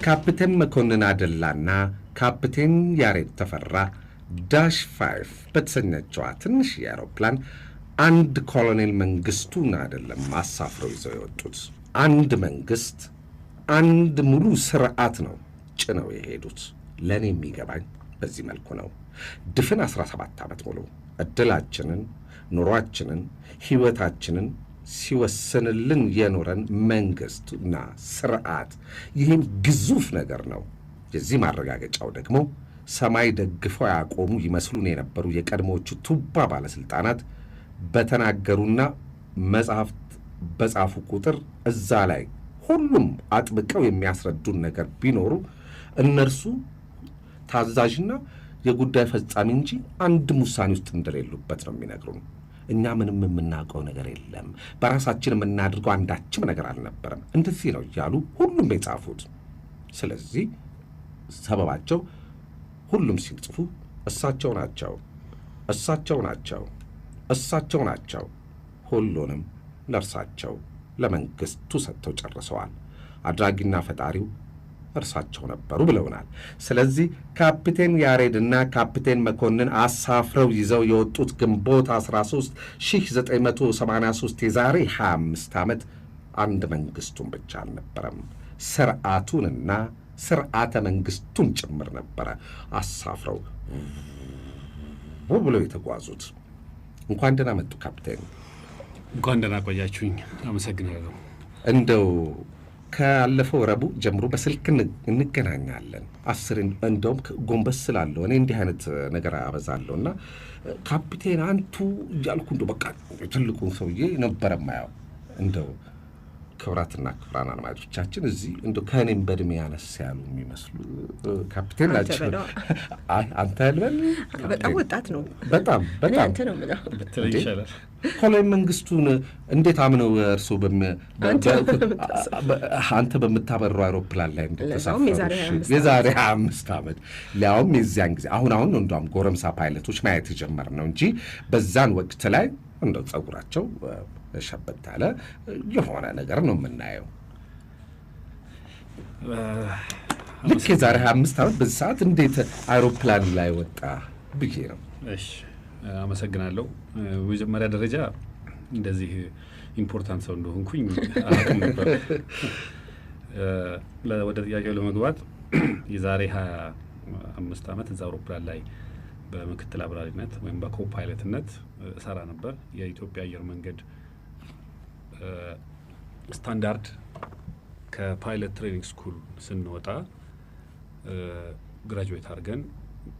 ካፕቴን መኮንን አደላና ካፕቴን ያሬድ ተፈራ ዳሽ 5 በተሰኘችዋ ትንሽ የአውሮፕላን አንድ ኮሎኔል መንግስቱን አይደለም አሳፍረው ይዘው የወጡት። አንድ መንግስት አንድ ሙሉ ስርዓት ነው ጭነው የሄዱት። ለእኔ የሚገባኝ በዚህ መልኩ ነው። ድፍን 17 ዓመት ሙሉ ዕድላችንን፣ ኑሯችንን፣ ሕይወታችንን ሲወስንልን የኖረን መንግሥትና ስርዓት ይህም ግዙፍ ነገር ነው። የዚህ ማረጋገጫው ደግሞ ሰማይ ደግፈው ያቆሙ ይመስሉን የነበሩ የቀድሞዎቹ ቱባ ባለሥልጣናት በተናገሩና መጽሐፍት በጻፉ ቁጥር እዛ ላይ ሁሉም አጥብቀው የሚያስረዱን ነገር ቢኖሩ እነርሱ ታዛዥና የጉዳይ ፈጻሚ እንጂ አንድም ውሳኔ ውስጥ እንደሌሉበት ነው የሚነግሩን። እኛ ምንም የምናውቀው ነገር የለም፣ በራሳችን የምናድርገው አንዳችም ነገር አልነበረም፣ እንደዚህ ነው እያሉ ሁሉም የጻፉት። ስለዚህ ሰበባቸው ሁሉም ሲጽፉ እሳቸው ናቸው፣ እሳቸው ናቸው፣ እሳቸው ናቸው። ሁሉንም ለእርሳቸው ለመንግሥቱ ሰጥተው ጨርሰዋል። አድራጊና ፈጣሪው እርሳቸው ነበሩ ብለውናል። ስለዚህ ካፕቴን ያሬድና ካፕቴን መኮንን አሳፍረው ይዘው የወጡት ግንቦት 13 1983 የዛሬ 25 ዓመት አንድ መንግሥቱን ብቻ አልነበረም፣ ስርዓቱንና ስርዓተ መንግሥቱን ጭምር ነበረ አሳፍረው ብለው የተጓዙት። እንኳን ደህና መጡ ካፕቴን። እንኳን ደህና ቆያችሁኝ። አመሰግናለሁ። እንደው ካለፈው ረቡዕ ጀምሮ በስልክ እንገናኛለን። እንደውም ጎንበስ ስላለሁ እኔ እንዲህ አይነት ነገር አበዛለሁና ካፕቴን አንቱ እያልኩ እንደው በቃ ትልቁን ሰውዬ ነበረ ማየው። እንደው ክብራትና ክብራን አድማጮቻችን እዚህ እንደው ከእኔም በእድሜ ያነስ ያሉ የሚመስሉ ካፕቴን ናቸው። አንተ ያልበል በጣም ወጣት ነው። በጣም አንተ ነው የምለው በተለይ ይሻላል። ኮሎኔል መንግስቱን እንዴት አምነው እርሶ አንተ በምታበረው አውሮፕላን ላይ እንደተሳፈሩ የዛሬ 25 ዓመት ሊያውም የዚያን ጊዜ አሁን ነው እንደውም ጎረምሳ ፓይለቶች ማየት የጀመርነው እንጂ በዛን ወቅት ላይ እንደው ጸጉራቸው ሸበት ያለ የሆነ ነገር ነው የምናየው። ልክ የዛሬ 25 ዓመት በዚህ ሰዓት እንዴት አውሮፕላን ላይ ወጣ ብዬ ነው። እሺ አመሰግናለሁ። በመጀመሪያ ደረጃ እንደዚህ ኢምፖርታንት ሰው እንደሆንኩኝ አላውቅም ነበር። ወደ ጥያቄው ለመግባት የዛሬ 25 ዓመት እዛ አውሮፕላን ላይ በምክትል አብራሪነት ወይም በኮፓይለትነት እሰራ ነበር። የኢትዮጵያ አየር መንገድ ስታንዳርድ ከፓይለት ትሬኒንግ ስኩል ስንወጣ ግራጁዌት አድርገን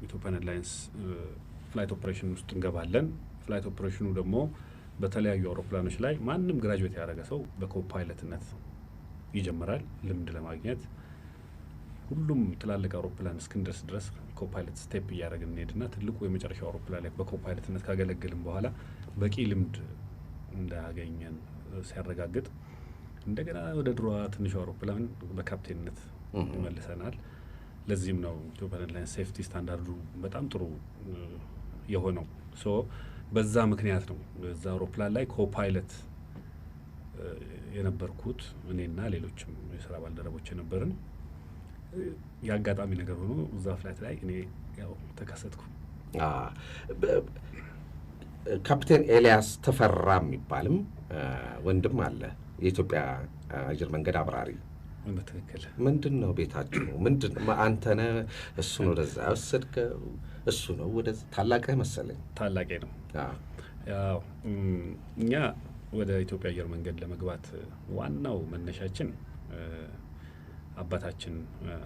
ኢትዮጵያን ኤርላይንስ ፍላይት ኦፕሬሽን ውስጥ እንገባለን። ፍላይት ኦፕሬሽኑ ደግሞ በተለያዩ አውሮፕላኖች ላይ ማንም ግራጁዌት ያደረገ ሰው በኮፓይለትነት ይጀምራል ልምድ ለማግኘት። ሁሉም ትላልቅ አውሮፕላን እስክንደርስ ድረስ ኮፓይለት ስቴፕ እያደረግን እንሄድና ትልቁ የመጨረሻው አውሮፕላን ላይ በኮፓይለትነት ካገለገልን በኋላ በቂ ልምድ እንዳገኘን ሲያረጋግጥ እንደገና ወደ ድሮዋ ትንሿ አውሮፕላን በካፕቴንነት ይመልሰናል። ለዚህም ነው ኢትዮጵያን ኤርላይንስ ሴፍቲ ስታንዳርዱ በጣም ጥሩ የሆነው። በዛ ምክንያት ነው በዛ አውሮፕላን ላይ ኮፓይለት የነበርኩት እኔና ሌሎችም የሥራ ባልደረቦች የነበርን። የአጋጣሚ ነገር ሆኖ እዛ ፍላይት ላይ እኔ ያው ተከሰትኩ። ካፕቴን ኤልያስ ተፈራ የሚባልም ወንድም አለ፣ የኢትዮጵያ አየር መንገድ አብራሪ። በትክክል ምንድን ነው ቤታችሁ? ምንድን ነው አንተ ነህ እሱን ወደዛ ወሰድከው? እሱ ነው ወደዛ? ታላቅህ መሰለኝ። ታላቄ ነው። ያው እኛ ወደ ኢትዮጵያ አየር መንገድ ለመግባት ዋናው መነሻችን አባታችን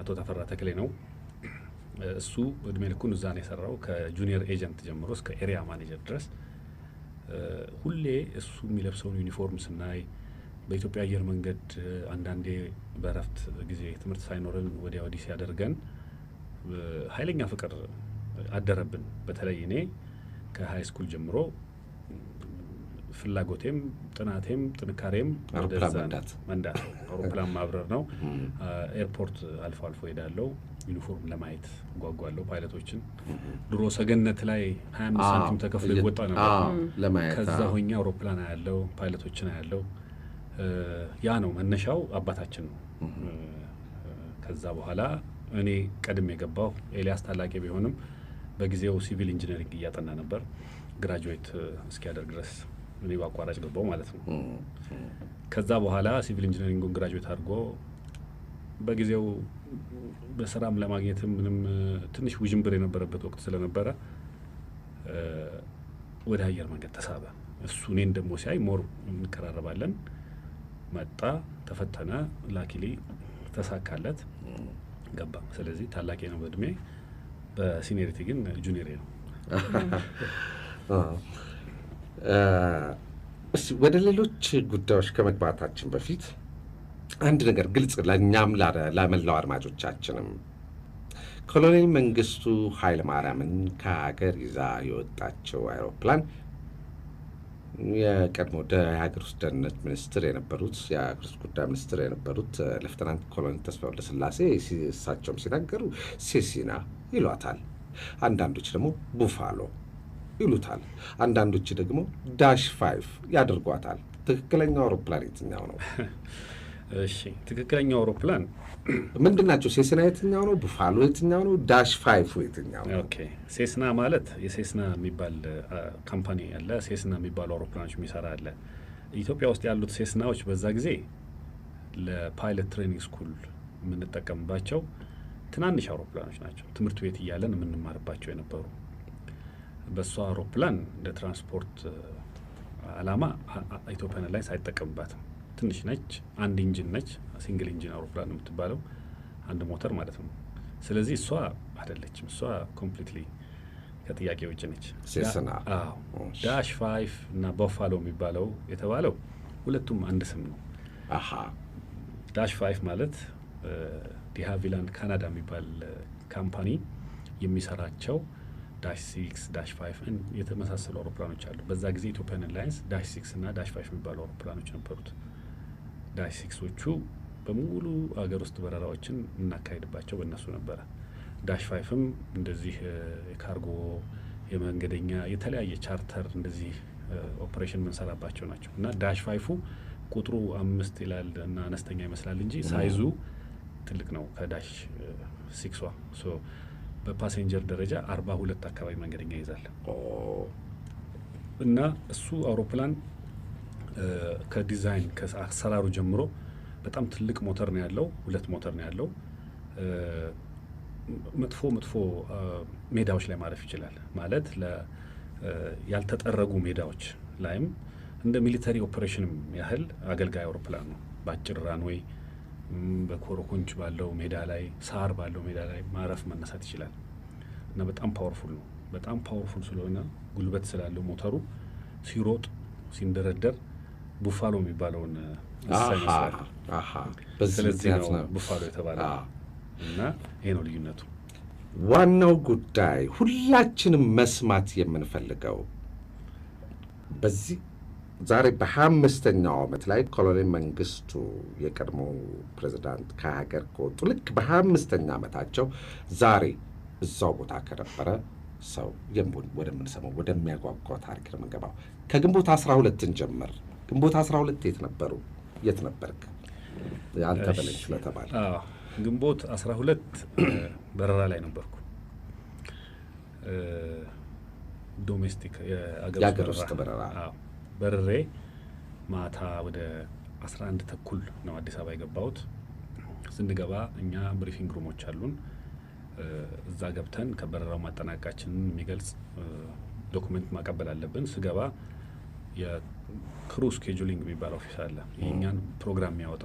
አቶ ተፈራ ተክሌ ነው። እሱ እድሜ ልኩን እዛ ነው የሰራው ከጁኒየር ኤጀንት ጀምሮ እስከ ኤሪያ ማኔጀር ድረስ። ሁሌ እሱ የሚለብሰውን ዩኒፎርም ስናይ በኢትዮጵያ አየር መንገድ አንዳንዴ በረፍት ጊዜ ትምህርት ሳይኖረን ወዲያ ወዲህ ሲያደርገን ኃይለኛ ፍቅር አደረብን። በተለይ እኔ ከሃይ ስኩል ጀምሮ ፍላጎቴም ጥናቴም ጥንካሬም ወደዛ መንዳት አውሮፕላን ማብረር ነው። ኤርፖርት አልፎ አልፎ ሄዳለሁ። ዩኒፎርም ለማየት ጓጓለሁ። ፓይለቶችን ድሮ ሰገነት ላይ 25 ሳንቲም ተከፍሎ ይወጣ ነበር። ከዛ ሆኛ አውሮፕላን ያለው ፓይለቶችን ያለው ያ ነው መነሻው። አባታችን ነው ከዛ በኋላ እኔ ቀድሜ የገባው ኤልያስ ታላቄ ቢሆንም በጊዜው ሲቪል ኢንጂነሪንግ እያጠና ነበር። ግራጁዌት እስኪያደርግ ድረስ እኔ በአቋራጭ ገባው ማለት ነው። ከዛ በኋላ ሲቪል ኢንጂነሪንጉን ግራጁዌት አድርጎ በጊዜው በስራም ለማግኘትም ምንም ትንሽ ውዥንብር የነበረበት ወቅት ስለነበረ ወደ አየር መንገድ ተሳበ። እሱ እኔን ደግሞ ሲያይ ሞር እንቀራረባለን። መጣ፣ ተፈተነ፣ ላኪሊ ተሳካለት፣ ገባ። ስለዚህ ታላቄ ነው በእድሜ፣ በሲኒየሪቲ ግን ጁኒየር ነው። እስቲ ወደ ሌሎች ጉዳዮች ከመግባታችን በፊት አንድ ነገር ግልጽ ለእኛም ለመላው አድማጮቻችንም ኮሎኔል መንግስቱ ኃይለማርያምን ከሀገር ይዛ የወጣቸው አይሮፕላን የቀድሞ የሀገር ውስጥ ደህንነት ሚኒስትር የነበሩት የሀገር ውስጥ ጉዳይ ሚኒስትር የነበሩት ሌፍተናንት ኮሎኔል ተስፋ ወልደስላሴ እሳቸውም ሲናገሩ ሴሲና ይሏታል፣ አንዳንዶች ደግሞ ቡፋሎ ይሉታል፣ አንዳንዶች ደግሞ ዳሽ 5 ያደርጓታል። ትክክለኛው አውሮፕላን የትኛው ነው? እሺ፣ ትክክለኛው አውሮፕላን ምንድናቸው? ሴስና የትኛው ነው? ቡፋሎ የትኛው ነው? ዳሽ 5 የትኛው ነው? ኦኬ፣ ሴስና ማለት የሴስና የሚባል ካምፓኒ አለ። ሴስና የሚባሉ አውሮፕላኖች የሚሰራ አለ። ኢትዮጵያ ውስጥ ያሉት ሴስናዎች በዛ ጊዜ ለፓይለት ትሬኒንግ ስኩል የምንጠቀምባቸው ትናንሽ አውሮፕላኖች ናቸው። ትምህርት ቤት እያለን የምንማርባቸው የነበሩ። በእሷ አውሮፕላን ለትራንስፖርት አላማ ኢትዮጵያን ኤርላይንስ አይጠቀምባትም። ትንሽ ነች፣ አንድ ኢንጂን ነች፣ ሲንግል ኢንጂን አውሮፕላን የምትባለው፣ አንድ ሞተር ማለት ነው። ስለዚህ እሷ አይደለችም። እሷ ኮምፕሊትሊ ከጥያቄ ውጭ ነች። ሴስና ዳሽ 5 እና ቡፋሎ የሚባለው የተባለው ሁለቱም አንድ ስም ነው። ዳሽ 5 ማለት ዲሃቪላንድ ካናዳ የሚባል ካምፓኒ የሚሰራቸው ዳሽ 6 ዳሽ 5 የተመሳሰሉ አውሮፕላኖች አሉ። በዛ ጊዜ ኢትዮጵያን ኤርላይንስ ዳሽ 6 እና ዳሽ 5 የሚባሉ አውሮፕላኖች ነበሩት። ዳሽ 6ዎቹ በሙሉ አገር ውስጥ በረራዎችን እናካሄድባቸው በእነሱ ነበረ። ዳሽ 5ም እንደዚህ የካርጎ የመንገደኛ የተለያየ ቻርተር እንደዚህ ኦፕሬሽን የምንሰራባቸው ናቸው። እና ዳሽ 5ፉ ቁጥሩ 5 ይላል እና አነስተኛ ይመስላል እንጂ ሳይዙ ትልቅ ነው ከዳሽ 6ዋ። በፓሴንጀር ደረጃ 42 አካባቢ መንገደኛ ይዛል። እና እሱ አውሮፕላን ከዲዛይን ከአሰራሩ ጀምሮ በጣም ትልቅ ሞተር ነው ያለው። 2 ሞተር ነው ያለው። መጥፎ ሜዳዎች ላይ ማረፍ ይችላል። ማለት ያልተጠረጉ ሜዳዎች ላይም እንደ ሚሊተሪ ኦፕሬሽንም ያህል አገልጋይ አውሮፕላን ነው። በአጭር ራንዌይ በኮረኮንች ባለው ሜዳ ላይ ሳር ባለው ሜዳ ላይ ማረፍ መነሳት ይችላል። እና በጣም ፓወርፉል ነው። በጣም ፓወርፉል ስለሆነ ጉልበት ስላለው ሞተሩ ሲሮጥ ሲንደረደር ቡፋሎ የሚባለውን ይመስላል። ስለዚህ ነው ቡፋሎ የተባለው። እና ይሄ ነው ልዩነቱ። ዋናው ጉዳይ ሁላችንም መስማት የምንፈልገው በዚህ ዛሬ በ25ኛው ዓመት ላይ ኮሎኔል መንግስቱ የቀድሞ ፕሬዝዳንት ከሀገር ከወጡ ልክ በ25ኛ ዓመታቸው ዛሬ እዛው ቦታ ከነበረ ሰው ወደምንሰማው ወደሚያጓጓው ታሪክ ነው የምንገባው። ከግንቦት 12 ጀምር። ግንቦት 12 የት ነበሩ? የት ነበርክ አንተ በለኝ ስለተባለ? ግንቦት 12 በረራ ላይ ነበርኩ። ዶሜስቲክ የአገር ውስጥ በረራ በርሬ ማታ ወደ 11 ተኩል ነው አዲስ አበባ የገባሁት። ስንገባ እኛ ብሪፊንግ ሩሞች አሉን። እዛ ገብተን ከበረራው ማጠናቀቃችንን የሚገልጽ ዶክመንት ማቀበል አለብን። ስገባ የክሩ ስኬጁሊንግ የሚባል ኦፊስ አለ፣ የእኛን ፕሮግራም የሚያወጣ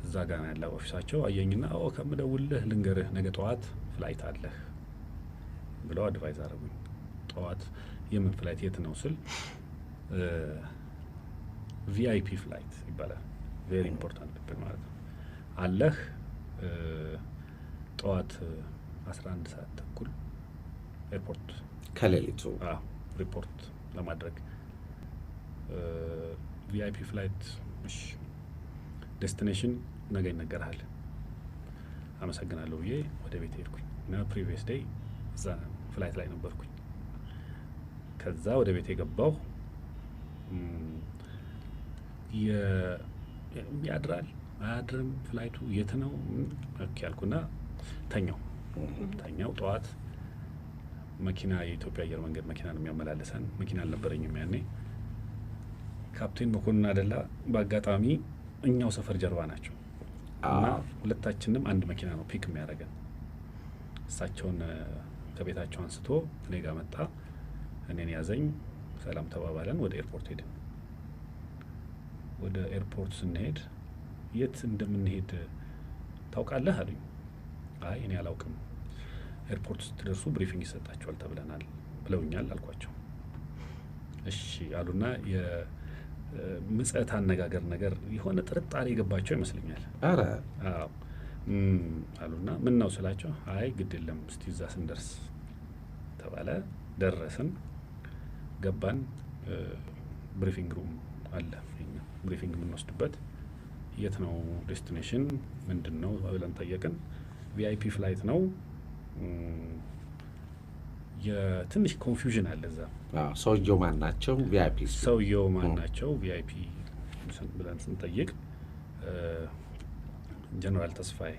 እዛ ጋር ያለ ኦፊሳቸው አየኝና ከምደውልህ ልንገርህ ነገ ጠዋት ፍላይት አለህ ብለው አድቫይዝ አደረጉኝ። ጠዋት የምን ፍላይት የት ነው ስል ቪአይፒ ፍላይት ይባላል። ቬሪ ኢምፖርታንት ማለት ነው። አለህ ጠዋት 11 ሰዓት ተኩል ኤርፖርት ከሌሊቱ ሪፖርት ለማድረግ ቪአይፒ ፍላይት። እሺ ዴስቲኔሽን ነገ ይነገርሃል። አመሰግናለሁ ብዬ ወደ ቤት ሄድኩኝ እና ፕሪቪየስ ዴይ እዛ ፍላይት ላይ ነበርኩኝ። ከዛ ወደ ቤት የገባሁ ያድራል አያድርም ፍላይቱ የት ነው ያልኩና ተኛው። ጠዋት መኪና የኢትዮጵያ አየር መንገድ መኪና ነው የሚያመላለሰን። መኪና አልነበረኝም ያኔ። ካፕቴን መኮንን አደላ በአጋጣሚ እኛው ሰፈር ጀርባ ናቸው እና ሁለታችንም አንድ መኪና ነው ፒክ የሚያደርገን። እሳቸውን ከቤታቸው አንስቶ እኔ ጋር መጣ። እኔን ያዘኝ፣ ሰላም ተባባለን። ወደ ኤርፖርት ሄድን። ወደ ኤርፖርት ስንሄድ የት እንደምንሄድ ታውቃለህ አሉኝ። አይ እኔ አላውቅም፣ ኤርፖርት ስትደርሱ ብሪፊንግ ይሰጣቸዋል ተብለናል ብለውኛል አልኳቸው። እሺ አሉና የምጽት አነጋገር ነገር የሆነ ጥርጣሬ የገባቸው ይመስለኛል። አረ አዎ አሉና ምን ነው ስላቸው፣ አይ ግድ የለም እስቲ እዛ ስንደርስ ተባለ። ደረስን፣ ገባን። ብሪፊንግ ሩም አለ ብሪፊንግ የምንወስድበት። የት ነው ዴስቲኔሽን ምንድን ነው ብለን ጠየቅን። ቪአይፒ ፍላይት ነው። የትንሽ ኮንፊውዥን አለ እዛ። ሰውየው ማን ናቸው? ቪአይፒ ሰውየው ማን ናቸው? ቪአይፒ ብለን ስንጠይቅ ጀነራል ተስፋዬ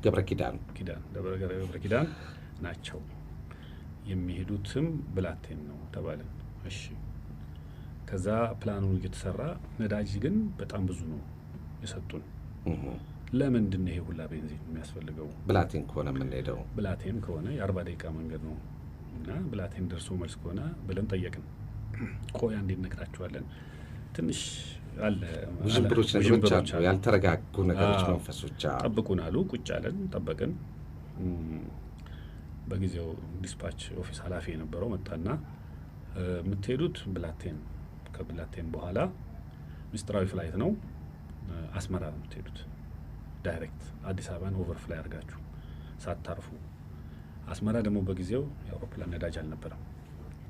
ገብረ ኪዳን ናቸው። የሚሄዱትም ብላቴን ነው ተባለን። እሺ ከዛ ፕላኑ እየተሰራ ነዳጅ ግን በጣም ብዙ ነው የሰጡን። ለምንድን ነው ይሄ ሁላ ቤንዚን የሚያስፈልገው? ብላቴን ከሆነ የምንሄደው ብላቴን ከሆነ የ40 ደቂቃ መንገድ ነው እና ብላቴን ደርሶ መልስ ከሆነ ብለን ጠየቅን። ቆይ አንዴ እነግራችኋለን፣ ትንሽ አለ ውዥንብሮች ነገሮች አሉ፣ ያልተረጋጉ ነገሮች፣ መንፈሶች ጠብቁን አሉ። ቁጭ አለን፣ ጠበቅን። በጊዜው ዲስፓች ኦፊስ ኃላፊ የነበረው መጣና የምትሄዱት ብላቴን፣ ከብላቴን በኋላ ሚስጥራዊ ፍላይት ነው አስመራ ነው የምትሄዱት። ዳይሬክት አዲስ አበባን ኦቨርፍላይ አድርጋችሁ ሳታርፉ። አስመራ ደግሞ በጊዜው የአውሮፕላን ነዳጅ አልነበረም፣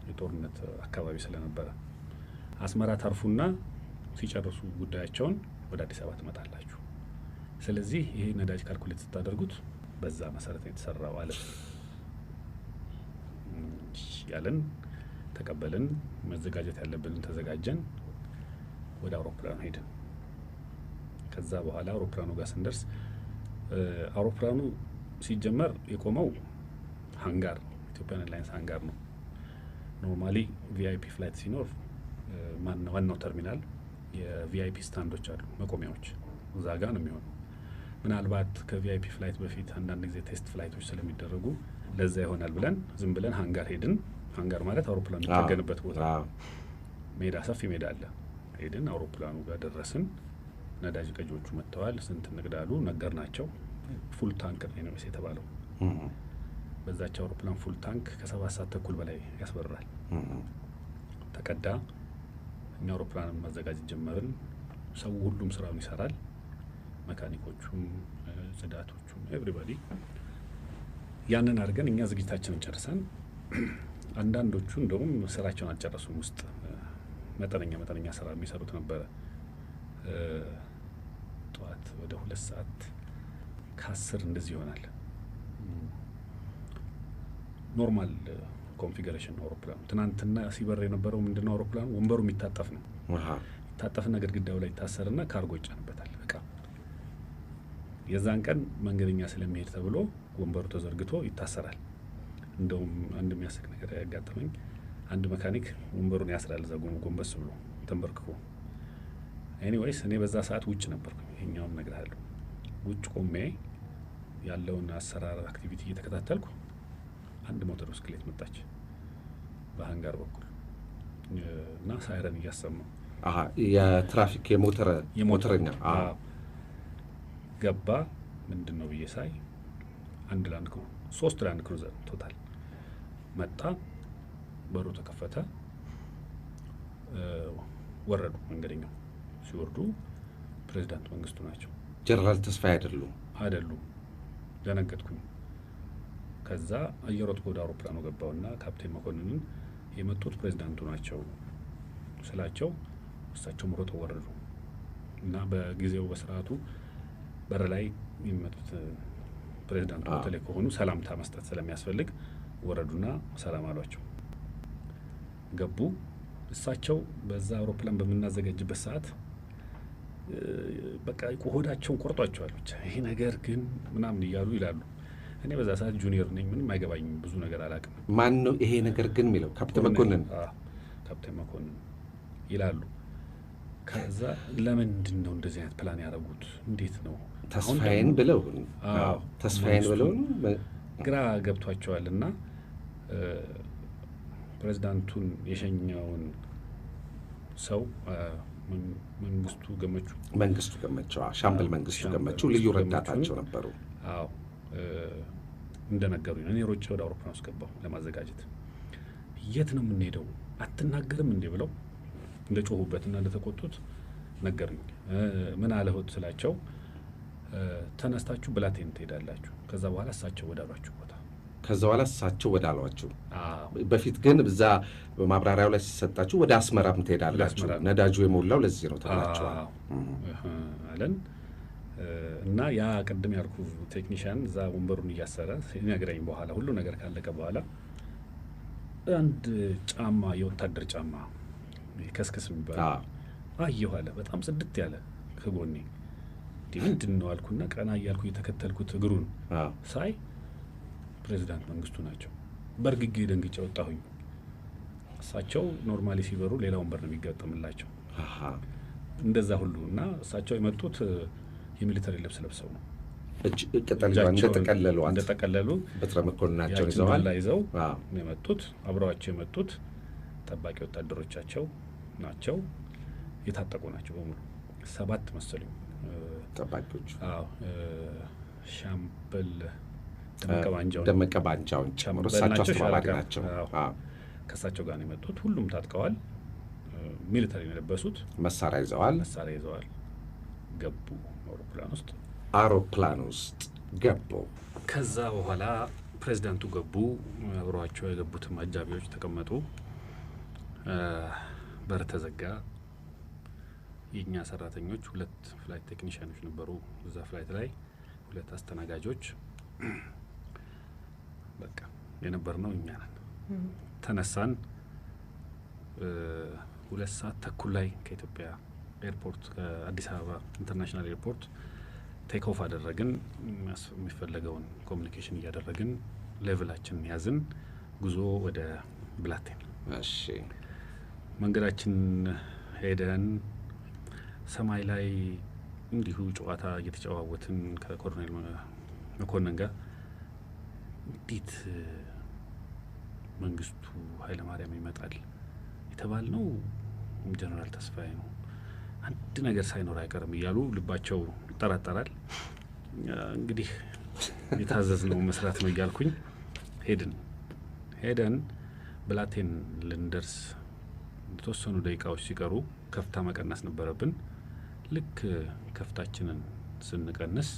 የጦርነት አካባቢ ስለነበረ አስመራ ታርፉና ሲጨርሱ ጉዳያቸውን ወደ አዲስ አበባ ትመጣላችሁ። ስለዚህ ይሄ ነዳጅ ካልኩሌት ስታደርጉት በዛ መሰረት ነው የተሰራው አለ። ያለን ተቀበልን። መዘጋጀት ያለብንን ተዘጋጀን። ወደ አውሮፕላኑ ሄድን። ከዛ በኋላ አውሮፕላኑ ጋር ስንደርስ አውሮፕላኑ ሲጀመር የቆመው ሃንጋር ኢትዮጵያን ኤርላይንስ ሃንጋር ነው። ኖርማሊ ቪአይፒ ፍላይት ሲኖር ዋናው ተርሚናል የቪአይፒ ስታንዶች አሉ፣ መቆሚያዎች እዛ ጋር ነው የሚሆነው። ምናልባት ከቪአይፒ ፍላይት በፊት አንዳንድ ጊዜ ቴስት ፍላይቶች ስለሚደረጉ ለዛ ይሆናል ብለን ዝም ብለን ሃንጋር ሄድን። ሃንጋር ማለት አውሮፕላኑ የሚጠገንበት ቦታ፣ ሜዳ፣ ሰፊ ሜዳ አለ። ሄድን፣ አውሮፕላኑ ጋር ደረስን። ነዳጅ ቀጆቹ መጥተዋል። ስንት ንግዳሉ ነገር ናቸው። ፉል ታንክ ነው የተባለው። በዛች አውሮፕላን ፉል ታንክ ከ7 ሰዓት ተኩል በላይ ያስበራል። ተቀዳ። እኛ አውሮፕላንን ማዘጋጀት ጀመርን። ሰው ሁሉም ስራውን ይሰራል። መካኒኮቹም፣ ጽዳቶቹም፣ ኤቭሪባዲ ያንን አድርገን እኛ ዝግጅታችንን ጨርሰን፣ አንዳንዶቹ እንደውም ስራቸውን አልጨረሱም። ውስጥ መጠነኛ ስራ የሚሰሩት ነበረ። ጠዋት ወደ 2 ሰዓት ከ10 እንደዚህ ይሆናል። ኖርማል ኮንፊገሬሽን አውሮፕላኑ ትናንትና ሲበር የነበረው ምንድነው? አውሮፕላኑ ወንበሩ የሚታጠፍ ነው። ይታጠፍና ግድግዳው ላይ ይታሰርና ካርጎ ይጫንበታል እቃ። የዛን ቀን መንገደኛ ስለሚሄድ ተብሎ ወንበሩ ተዘርግቶ ይታሰራል። እንደውም አንድ የሚያስቅ ነገር ያጋጠመኝ፣ አንድ መካኒክ ወንበሩን ያስራል እዛ ጎንበስ ብሎ ተንበርክኮ። ኤኒዌይስ እኔ በዛ ሰዓት ውጭ ነበርኩ። ይሄኛውን እነግርሃለሁ። ውጭ ቆሜ ያለውን አሰራር አክቲቪቲ እየተከታተልኩ አንድ ሞተር ብስክሌት መጣች በሃንጋር በኩል እና ሳይረን እያሰማው የትራፊክ የሞተረኛ ገባ። ምንድን ነው ብዬ ሳይ አንድ ላንድ ክሩ 3 ላንድ ክሩዘር ቶታል መጣ። በሩ ተከፈተ። ወረዱ። መንገደኛው ሲወርዱ ፕሬዝዳንት መንግስቱ ናቸው። ጀነራል ተስፋዬ አይደሉም። ደነገጥኩኝ። ከዛ አየሮጥኩ ወደ አውሮፕላኑ ገባውና ካፕቴን መኮንንን የመጡት ፕሬዝዳንቱ ናቸው ስላቸው እሳቸው ሮጠው ወረዱ እና በጊዜው በስርዓቱ በር ላይ የሚመጡት ፕሬዝዳንቱ በተለይ ከሆኑ ሰላምታ መስጠት ስለሚያስፈልግ ወረዱና ሰላም አሏቸው። ገቡ። እሳቸው በዛ አውሮፕላን በምናዘጋጅበት ሰዓት በቃ ሆዳቸውን ቆርጧቸዋል። ብቻ ይሄ ነገር ግን ምናምን እያሉ ይላሉ። እኔ በዛ ሰዓት ጁኒየር ነኝ፣ ምንም አይገባኝም፣ ብዙ ነገር አላውቅም። ማን ነው ይሄ ነገር ግን የሚለው? ካፕቴን መኮንን ካፕቴን መኮንን ይላሉ። ከዛ ለምንድን ነው እንደዚህ አይነት ፕላን ያደረጉት? እንዴት ነው ተስፋዬን ብለው ግራ ገብቷቸዋል። እና ፕሬዚዳንቱን የሸኘውን ሰው መንግስቱ ገመቹ ሻምበል መንግስቱ ገመቹ ልዩ ረዳታቸው ነበሩ። አዎ እንደነገሩኝ እኔ ሮጬ ወደ አውሮፕላን ውስጥ ገባሁ ለማዘጋጀት። የት ነው የምንሄደው አትናገርም እንዴ ብለው እንደ ጮሁበትና እንደተቆጡት ነገሩኝ። ምን አለሁት ስላቸው ተነስታችሁ ብላቴን ትሄዳላችሁ፣ ከዛ በኋላ እሳቸው ወዳሏችሁ ቦታ በፊት ግን እዛ ማብራሪያው ላይ ሲሰጣችሁ ወደ አስመራም ትሄዳላችሁ፣ ነዳጁ የሞላው ለዚህ ነው ተብላችኋል አለን። እና ያ ቅድም ያልኩ ቴክኒሽያን እዛ ወንበሩን እያሰረ ሲነግረኝ በኋላ ሁሉ ነገር ካለቀ በኋላ አንድ ጫማ የወታደር ጫማ ከስከስ የሚባል አየሁ አለ። በጣም ጽድት ያለ ከጎኔ ምንድን ነው አልኩና ቀና እያልኩ የተከተልኩት እግሩን ሳይ ፕሬዚዳንት መንግስቱ ናቸው። በርግጌ ደንግጬ ወጣሁኝ። እሳቸው ኖርማሊ ሲበሩ ሌላ ወንበር ነው የሚገጠምላቸው እንደዛ ሁሉ። እና እሳቸው የመጡት የሚሊተሪ ልብስ ለብሰው ነው። እንደተቀለሉ በትረ መኮንናቸውን ይዘው የመጡት። አብረዋቸው የመጡት ጠባቂ ወታደሮቻቸው ናቸው። የታጠቁ ናቸው በሙሉ 7 መሰሉኝ ጠባቂዎች። ሻምበል ደመቀ ባንጃውን ጨምሮ እሳቸው አስተባባሪ ናቸው። ከእሳቸው ጋር ነው የመጡት። ሁሉም ታጥቀዋል። ሚሊተሪ ነው የለበሱት። መሳሪያ ይዘዋል። ገቡ አውሮፕላን ውስጥ ገቡ። ከዛ በኋላ ፕሬዚዳንቱ ገቡ። አብረዋቸው የገቡትም አጃቢዎች ተቀመጡ። በር ተዘጋ። የኛ ሰራተኞች 2 ፍላይት ቴክኒሽያኖች ነበሩ እዛ ፍላይት ላይ፣ 2 አስተናጋጆች። በቃ የነበርነው እኛ ነን። ተነሳን። 2 ሰዓት ተኩል ላይ ከኢትዮጵያ ኤርፖርት ከአዲስ አበባ ኢንተርናሽናል ኤርፖርት ቴክ ኦፍ አደረግን። የሚፈለገውን ኮሚኒኬሽን እያደረግን ሌቭላችን ያዝን። ጉዞ ወደ ብላቴን። መንገዳችን ሄደን ሰማይ ላይ እንዲሁ ጨዋታ እየተጨዋወትን ከኮሎኔል መኮንን ጋር እንዴት መንግስቱ ኃይለማርያም ይመጣል የተባል ነው ጀነራል ተስፋዬ ነው አንድ ነገር ሳይኖር አይቀርም እያሉ ልባቸው ይጠራጠራል። እንግዲህ የታዘዝነው መስራት ነው እያልኩኝ ሄደን ብላቴን ልንደርስ የተወሰኑ ደቂቃዎች ሲቀሩ ከፍታ መቀነስ ነበረብን። ልክ ከፍታችንን ስንቀንስ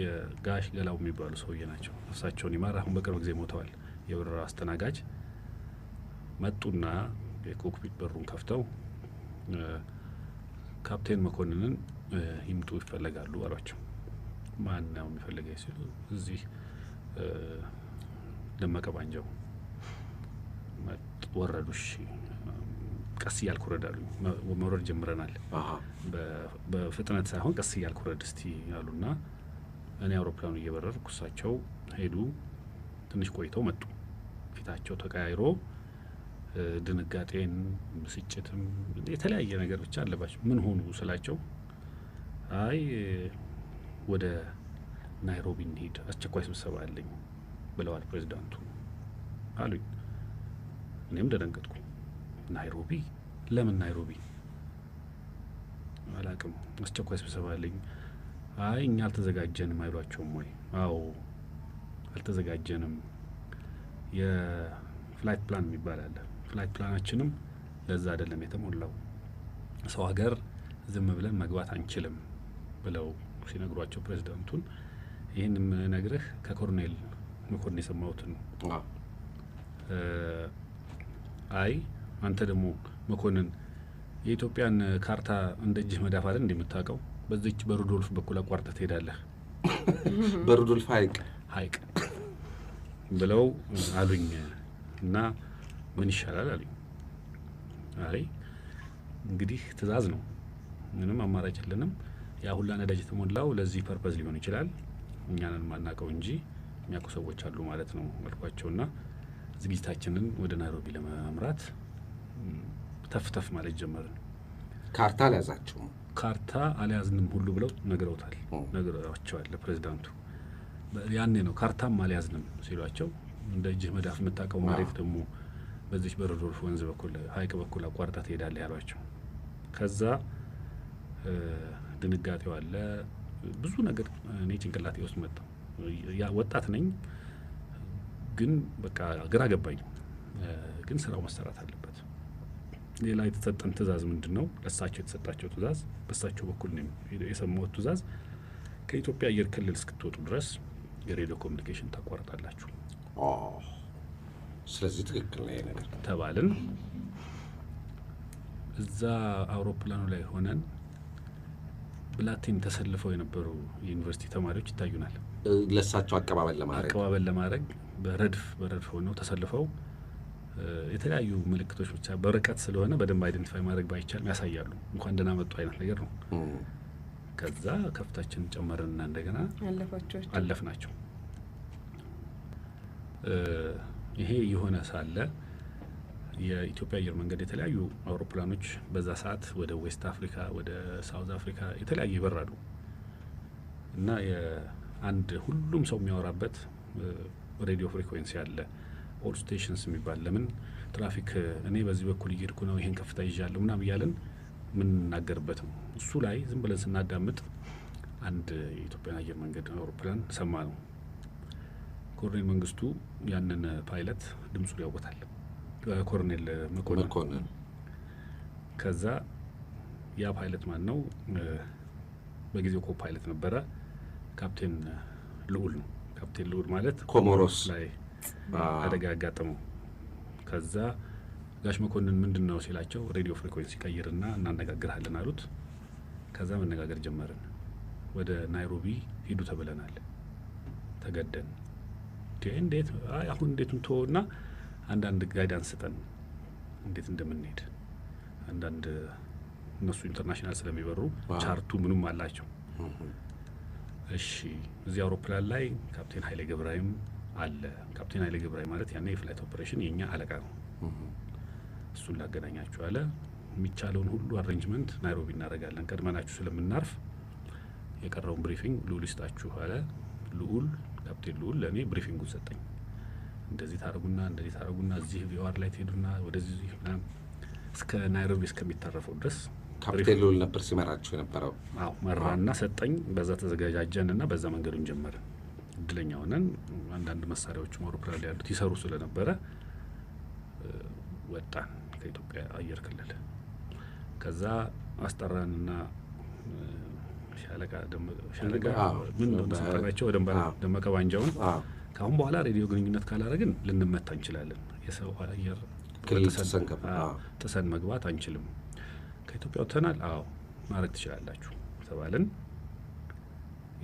የጋሽ ገላው የሚባሉ ሰውዬ ናቸው፣ እሳቸውን ይማር፣ አሁን በቅርብ ጊዜ ሞተዋል፣ የበረራ አስተናጋጅ መጡና የኮክፒት በሩን ከፍተው ካፕቴን መኮንንን ይምጡ ይፈለጋሉ አሏቸው። ማን ነው የሚፈልገው ሲሉ እዚህ ደመቀ ባንጃው ወረዱ። እሺ ቀስ እያልኩ ወረዳሉ። መውረድ ጀምረናል። በፍጥነት ሳይሆን ቀስ እያልኩ ወረድ እስቲ ያሉና እኔ አውሮፕላኑ እየበረርኩ እሳቸው ሄዱ። ትንሽ ቆይተው መጡ። ፊታቸው ተቀያይሮ ድንጋጤን፣ ብስጭትም የተለያየ ነገር ብቻ አለባቸው። ምን ሆኑ ስላቸው አይ ወደ ናይሮቢ እንሂድ አስቸኳይ ስብሰባ አለኝ ብለዋል ፕሬዚዳንቱ አሉኝ። እኔም ደነገጥኩ። ናይሮቢ? ለምን ናይሮቢ? አላቅም፣ አስቸኳይ ስብሰባ አለኝ። አይ እኛ አልተዘጋጀንም አይሏቸውም ወይ? አዎ አልተዘጋጀንም። የፍላይት ፕላን የሚባል አለ። ፍላይት ፕላናችንም ለዛ አይደለም የተሞላው። ሰው ሀገር ዝም ብለን መግባት አንችልም ብለው ሲነግሯቸው ፕሬዚዳንቱን ይህን የምነግርህ ከኮሎኔል መኮንን የሰማሁትን ነው። አይ አንተ ደግሞ መኮንን የኢትዮጵያን ካርታ እንደ እጅህ መዳፍ አይደል እንደምታውቀው? በዚች በሩዶልፍ በኩል አቋርጠህ ትሄዳለህ። በሩዶልፍ ሀይቅ ብለው አሉኝ። እና ምን ይሻላል አሉኝ። አይ እንግዲህ ትእዛዝ ነው፣ ምንም አማራጭ የለንም። ያ ሁላ ነዳጅ የተሞላው ለዚህ ፐርፐዝ ሊሆን ይችላል፣ እኛንን ማናቀው እንጂ የሚያውቁ ሰዎች አሉ ማለት ነው አልኳቸውና ዝግጅታችንን ወደ ናይሮቢ ለማምራት ተፍተፍ ማለት ጀመርን። ካርታ አልያዛችሁም? ካርታ አልያዝንም ሁሉ ብለው ነግረዋቸዋል ለፕሬዚዳንቱ። ያኔ ነው ካርታም አልያዝንም ሲሏቸው እንደ እጅህ መዳፍ የምታውቀው መሬት ደግሞ በዚች በሮዶልፍ ወንዝ በኩል ሀይቅ በኩል አቋርጣ ትሄዳለህ ያሏቸው። ከዛ ድንጋጤው አለ፣ ብዙ ነገር እኔ ጭንቅላቴ ውስጥ መጣ። ወጣት ነኝ ግን በቃ ግራ ገባኝ። ግን ስራው መሰራት አለበት። ሌላ የተሰጠን ትእዛዝ ምንድን ነው? ለእሳቸው የተሰጣቸው ትእዛዝ፣ በእሳቸው በኩል ነው የሰማሁት ትእዛዝ፣ ከኢትዮጵያ አየር ክልል እስክትወጡ ድረስ የሬዲዮ ኮሚኒኬሽን ታቋርጣላችሁ። ስለዚህ ትክክል ነው ይሄ ነገር ተባልን። እዛ አውሮፕላኑ ላይ ሆነን ብላቴን ተሰልፈው የነበሩ የዩኒቨርሲቲ ተማሪዎች ይታዩናል። ለእሳቸው አቀባበል ለማድረግ በረድፍ ሆነው ተሰልፈው የተለያዩ ምልክቶች ብቻ በርቀት ስለሆነ በደንብ አይደንቲፋይ ማድረግ ባይቻልም ያሳያሉ። እንኳን ደህና መጡ አይነት ነገር ነው። ከዛ ከፍታችን ጨመርንና እንደገና አለፍናቸው። ይሄ የሆነ ሳለ የኢትዮጵያ አየር መንገድ የተለያዩ አውሮፕላኖች በዛ ሰዓት ወደ ዌስት አፍሪካ፣ ወደ ሳውዝ አፍሪካ የተለያዩ ይበራሉ እና የአንድ ሁሉም ሰው የሚያወራበት ሬዲዮ ፍሪኩዌንሲ አለ፣ ኦል ስቴሽንስ የሚባል። ለምን ትራፊክ እኔ በዚህ በኩል እየሄድኩ ነው፣ ይሄን ከፍታ ይዣለሁ ምናምን እያለን ምንናገርበት ነው። እሱ ላይ ዝም ብለን ስናዳምጥ አንድ የኢትዮጵያ አየር መንገድ አውሮፕላን ሰማ ነው። ኮሎኔል መንግስቱ ያንን ፓይለት ድምፁን ያውቁታል፣ ኮሎኔል መኮንን። ከዛ ያ ፓይለት ማን ነው? በጊዜው ኮ ፓይለት ነበረ፣ ካፕቴን ልዑል ነው። ካፕቴን ልዑል ማለት ኮሞሮስ ላይ አደጋ ያጋጠመው። ከዛ ጋሽ መኮንን ምንድን ነው ሲላቸው ሬዲዮ ፍሪኩዌንሲ ቀይርና እናነጋግርሃለን አሉት። ከዛ መነጋገር ጀመርን። ወደ ናይሮቢ ሂዱ ተብለናል። ተገደን እንዴት አሁን እንዴት እንተውና አንዳንድ ጋይዳንስ ስጠን እንዴት እንደምንሄድ። አንዳንድ እነሱ ኢንተርናሽናል ስለሚበሩ ቻርቱ ምንም አላቸው። እሺ እዚህ አውሮፕላን ላይ ካፕቴን ኃይሌ ገብራይም አለ። ካፕቴን ኃይሌ ገብራይ ማለት ያኔ የፍላይት ኦፕሬሽን የኛ አለቃ ነው። እሱን ላገናኛችሁ አለ። የሚቻለውን ሁሉ አሬንጅመንት ናይሮቢ እናደርጋለን፣ ቀድመናችሁ ስለምናርፍ የቀረውን ብሪፊንግ ልዑል ይስጣችሁ አለ። ልዑል ካፕቴን ልዑል ለእኔ ብሪፊንጉን ሰጠኝ። እንደዚህ ታረጉና እዚህ ቪዋር ላይ ትሄዱና ወደዚህ ምናምን እስከ ናይሮቢ እስከሚታረፈው ድረስ ካፕቴን ልዑል ነበር ሲመራችሁ የነበረው። አዎ መራና ሰጠኝ። በዛ ተዘጋጃጀንና በዛ መንገዱን ጀመርን። እድለኛ ሆነን አንዳንድ መሳሪያዎች አውሮፕላን ላይ ያሉት ይሰሩ ስለነበረ ወጣን ከኢትዮጵያ አየር ክልል። ከዛ አስጠራንና ሻለቃ ምን ነው ተሰራቸው ደመቀ ባንጃውን ካሁን በኋላ ሬዲዮ ግንኙነት ካላረግን ልንመታ እንችላለን። የሰው አየር ጥሰን መግባት አንችልም። ከኢትዮጵያ ወጥተናል። አዎ ማድረግ ትችላላችሁ ተባልን።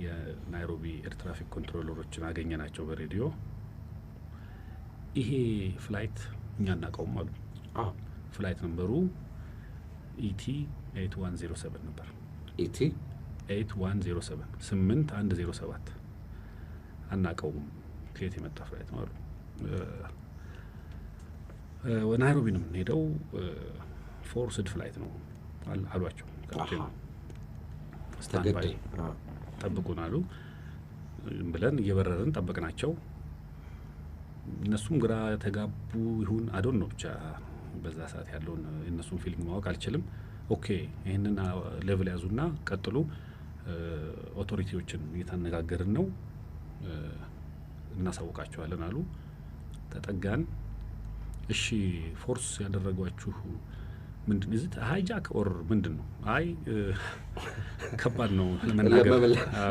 የናይሮቢ ኤር ትራፊክ ኮንትሮለሮችን አገኘናቸው በሬዲዮ። ይሄ ፍላይት እኛ እናውቀውም አሉ። ፍላይት ነምበሩ ኢቲ 8107 ነበር። ኢቲ 8107 8107 አናውቀውም፣ ከየት የመጣ ፍላይት ነው አሉ። ናይሮቢ ነው የምንሄደው፣ ፎርስድ ፍላይት ነው አሏቸው። ካፕቴኑ ስታንባይ ጠብቁን አሉ። ብለን እየበረርን ጠበቅናቸው። እነሱም ግራ ተጋቡ ይሁን አዶን ነው፣ ብቻ በዛ ሰዓት ያለውን የእነሱን ፊሊንግ ማወቅ አልችልም። ኦኬ ይህንን ሌቭል ያዙና ቀጥሉ፣ ኦቶሪቲዎችን እየተነጋገርን ነው እናሳውቃቸዋለን አሉ። ተጠጋን። እሺ ፎርስ ያደረጓችሁ ምንድን ነው? ሃይጃክ ኦር ምንድን ነው? አይ ከባድ ነው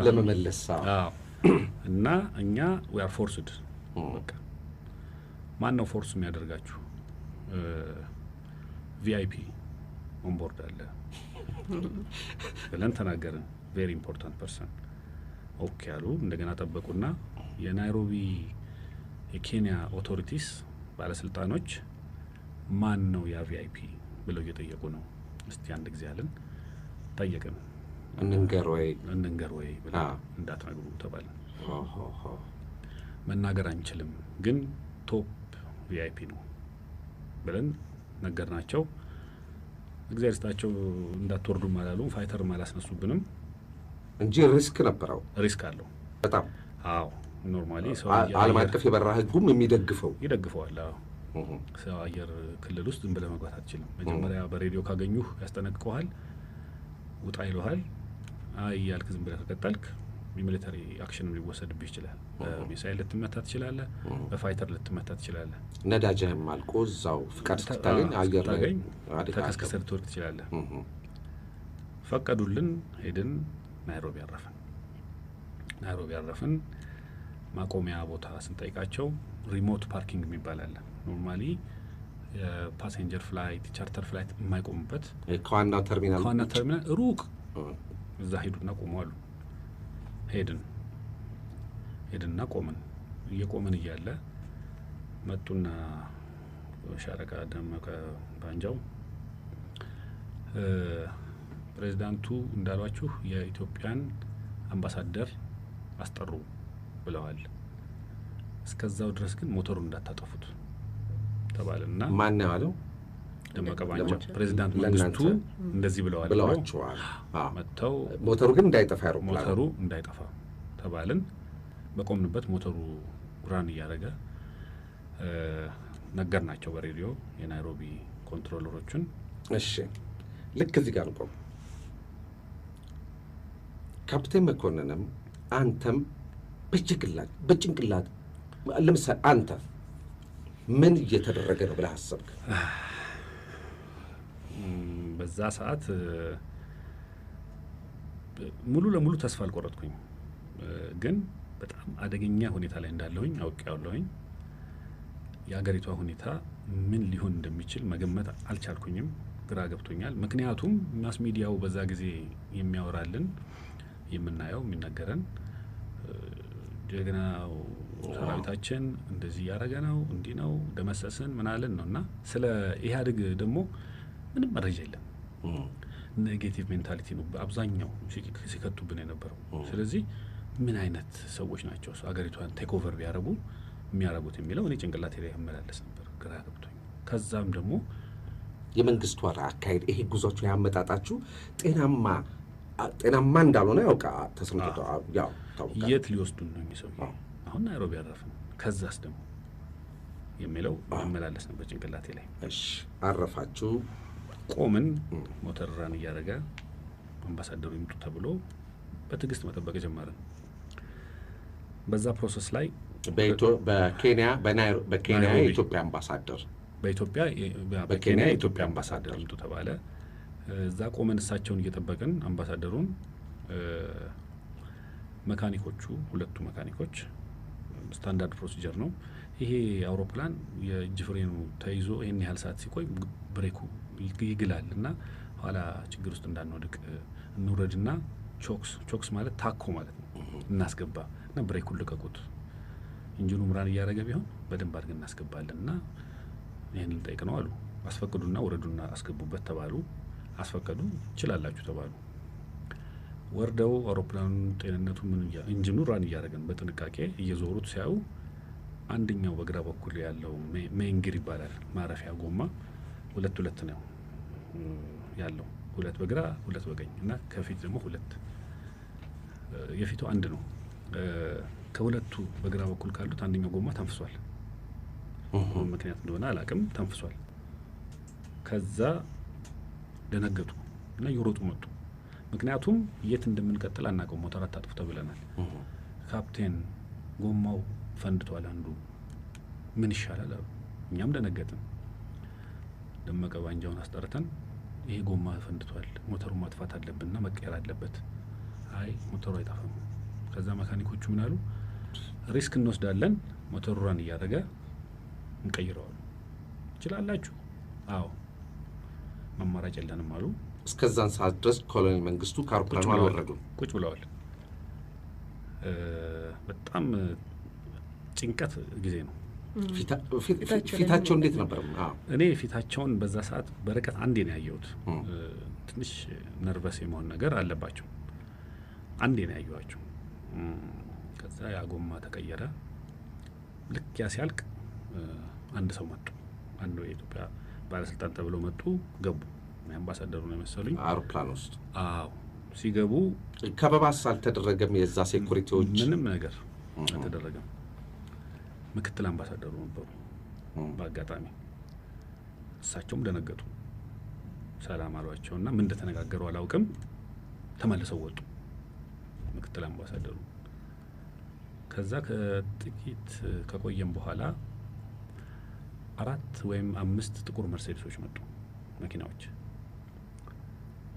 ለመመለስ እና እኛ we are forced በቃ ማን ነው ፎርስ የሚያደርጋችሁ? ቪአይፒ ኦን ቦርድ አለ ብለን ተናገርን። ቬሪ ኢምፖርታንት ፐርሰን። ኦኬ አሉ። እንደገና ጠበቁና የናይሮቢ የኬንያ ኦቶሪቲስ ባለስልጣኖች ማን ነው ያ ቪአይፒ ብለው እየጠየቁ ነው። እስቲ አንድ ጊዜ አለን ጠየቅን። እንንገር ወይ ብላ እንዳትነግሩ ተባለ። መናገር አንችልም ግን ቶፕ ቪአይፒ ነው ብለን ነገርናቸው። እግዚአብሔር ይስጣቸው እንዳትወርዱ ማላሉ ፋይተር ማላስነሱብንም እንጂ ሪስክ ነበረው። ሪስክ አለው በጣም አዎ። ኖርማሊ ሰው ዓለም አቀፍ የበረራ ህጉም ይደግፈዋል። አዎ ሰው አየር ክልል ውስጥ ዝም ብለህ መግባት አትችልም። መጀመሪያ በሬዲዮ ካገኙህ ያስጠነቅቀዋል፣ ውጣ ይለዋል። አይ ያልክ ዝም ብለህ ከቀጠልክ ሚሊተሪ አክሽን ሊወሰድብህ ይችላል። በሚሳይል ልትመታ ትችላለህ፣ በፋይተር ልትመታ ትችላለህ። ነዳጅህም አልቆ እዛው ፍቃድ ስታገኝ አየር ላይ ተከስከሰህ ልትወድቅ ትችላለህ። ፈቀዱልን። ሄድን። ናይሮቢ አረፍን። ማቆሚያ ቦታ ስንጠይቃቸው ሪሞት ፓርኪንግ የሚባል አለ። ኖርማሊ የፓሴንጀር ፍላይት ቻርተር ፍላይት የማይቆሙበት ከዋናው ተርሚናል ሩቅ እዛ ሄዱና ቆሙ አሉ። ሄድና ቆምን። እየቆምን እያለ መጡና ሻለቃ ደመቀ ባንጃው ፕሬዝዳንቱ እንዳሏችሁ የኢትዮጵያን አምባሳደር አስጠሩ ብለዋል። እስከዛው ድረስ ግን ሞተሩን እንዳታጠፉት ተባለና ማን ያለው? ደመቀ ባንጃው ፕሬዝዳንት መንግስቱ እንደዚህ ብለዋቸዋል። መጥተው ሞተሩ ግን እንዳይጠፋ ተባልን። በቆምንበት ሞተሩ ራን እያደረገ ነገርናቸው በሬዲዮ የናይሮቢ ኮንትሮለሮችን። እሺ ልክ እዚህ ጋር ቆም። ካፕቴን መኮንንም አንተም በጭንቅላት ለምሳሌ አንተ ምን እየተደረገ ነው ብለህ አሰብክ? በዛ ሰዓት ሙሉ ለሙሉ ተስፋ አልቆረጥኩኝ፣ ግን በጣም አደገኛ ሁኔታ ላይ እንዳለሁኝ አውቄያለሁኝ። የአገሪቷ ሁኔታ ምን ሊሆን እንደሚችል መገመት አልቻልኩኝም። ግራ ገብቶኛል። ምክንያቱም ማስ ሚዲያው በዛ ጊዜ የሚያወራልን የምናየው የሚነገረን ጀግናው ሰራዊታችን እንደዚህ ያደረገ ነው፣ እንዲህ ነው፣ ደመሰስን ምናልን ነውና ስለ ኢህአዴግ ደግሞ ምንም መረጃ የለም። ኔጌቲቭ ሜንታሊቲ ነው በአብዛኛው ሲከቱብን የነበረው። ስለዚህ ምን አይነት ሰዎች ናቸው አገሪቷን ቴክ ኦቨር ቢያረጉ የሚያረጉት የሚለው እኔ ጭንቅላቴ ላይ ያመላለስ ነበር፣ ግራ ገብቶኝ። ከዛም ደግሞ የመንግስቱ አካሄድ ይሄ ጉዟቸው ያመጣጣችሁ ጤናማ እንዳልሆነ ያውቃ ተሰምቶ ያው ታውቃለህ። የት ሊወስዱን ነው የሚሰው? አሁን ናይሮቢ አረፍን፣ ከዛስ ደግሞ የሚለው ያመላለስ ነበር ጭንቅላቴ ላይ። እሺ አረፋችሁ፣ ቆምን። ሞተር ራን እያደረገ አምባሳደሩ ይምጡ ተብሎ በትዕግስት መጠበቅ ጀመርን። በዛ ፕሮሰስ ላይ በኬንያ የኢትዮጵያ አምባሳደር በኬንያ የኢትዮጵያ አምባሳደር ይምጡ ተባለ። እዛ ቆመን እሳቸውን እየጠበቅን አምባሳደሩን መካኒኮቹ ሁለቱ መካኒኮች ስታንዳርድ ፕሮሲጀር ነው ይሄ። አውሮፕላን የእጅ ፍሬኑ ተይዞ ይሄን ያህል ሰዓት ሲቆይ ብሬኩ ይግላል እና ኋላ ችግር ውስጥ እንዳንወድቅ እንውረድና ቾክስ ማለት ታኮ ማለት ነው እናስገባ እና ብሬኩን ልቀቁት፣ ኢንጂኑ ምራን እያደረገ ቢሆን በደንብ አድርገን እናስገባለን እና ይህን ልጠይቅ ነው አሉ። አስፈቅዱና ውረዱና አስገቡበት ተባሉ። አስፈቀዱ። ይችላላችሁ ተባሉ። ወርደው አውሮፕላኑን ጤንነቱ ኢንጂኑ ራን እያደረገን በጥንቃቄ እየዞሩት ሲያዩ አንደኛው በግራ በኩል ያለው ሜንጊር ይባላል ማረፊያ ጎማ ሁለት ነው ያለው፣ ሁለት በግራ ሁለት በቀኝ እና ከፊት ደግሞ ሁለት። የፊቱ አንድ ነው። ከሁለቱ በግራ በኩል ካሉት አንደኛው ጎማ ተንፍሷል። ምክንያት እንደሆነ አላቅም፣ ተንፍሷል። ከዛ ደነገጡ እና ይሮጡ መጡ። ምክንያቱም የት እንደምንቀጥል አናውቅም፣ ሞተር አታጥፉ ተብለናል። ካፕቴን ጎማው ፈንድቷል አንዱ፣ ምን ይሻላል አሉ። እኛም ደነገጥን። ደመቀ ባንጃውን አስጠርተን ይሄ ጎማ ፈንድቷል፣ ሞተሩን ማጥፋት አለብንና መቀየር አለበት። አይ ሞተሩ አይጠፋም። ከዛ መካኒኮቹ ምን አሉ? ሪስክ እንወስዳለን፣ ሞተሩ ራን እያደረገ እንቀይረዋል። ይችላላችሁ? አዎ፣ ማማራጭ የለንም አሉ። እስከዛን ሰዓት ድረስ ኮሎኔል መንግስቱ ከአውሮፕላኑ አልወረዱም፣ ቁጭ ብለዋል። በጣም ጭንቀት ጊዜ ነው። ፊታቸው እንዴት ነበር? እኔ ፊታቸውን በዛ ሰዓት በርቀት አንዴ ነው ያየሁት። ትንሽ ነርቨስ የመሆን ነገር አለባቸው። አንዴ ነው ያየኋቸው። ከዛ ያ ጎማ ተቀየረ። ልክ ያ ሲያልቅ አንድ ሰው መጡ። አንዱ የኢትዮጵያ ባለስልጣን ተብለው መጡ፣ ገቡ። አምባሳደሩ ነው የመሰሉኝ አውሮፕላን ውስጥ። አዎ ሲገቡ ከበባስ አልተደረገም? የዛ ሴኩሪቲዎች ምንም ነገር አልተደረገም። ምክትል አምባሳደሩ ነበሩ በአጋጣሚ። እሳቸውም ደነገጡ። ሰላም አሏቸውና ምን እንደተነጋገሩ አላውቅም። ተመልሰው ወጡ ምክትል አምባሳደሩ። ከዛ ከጥቂት ከቆየም በኋላ 4 ወይም 5 ጥቁር መርሴዲሶች መጡ፣ መኪናዎች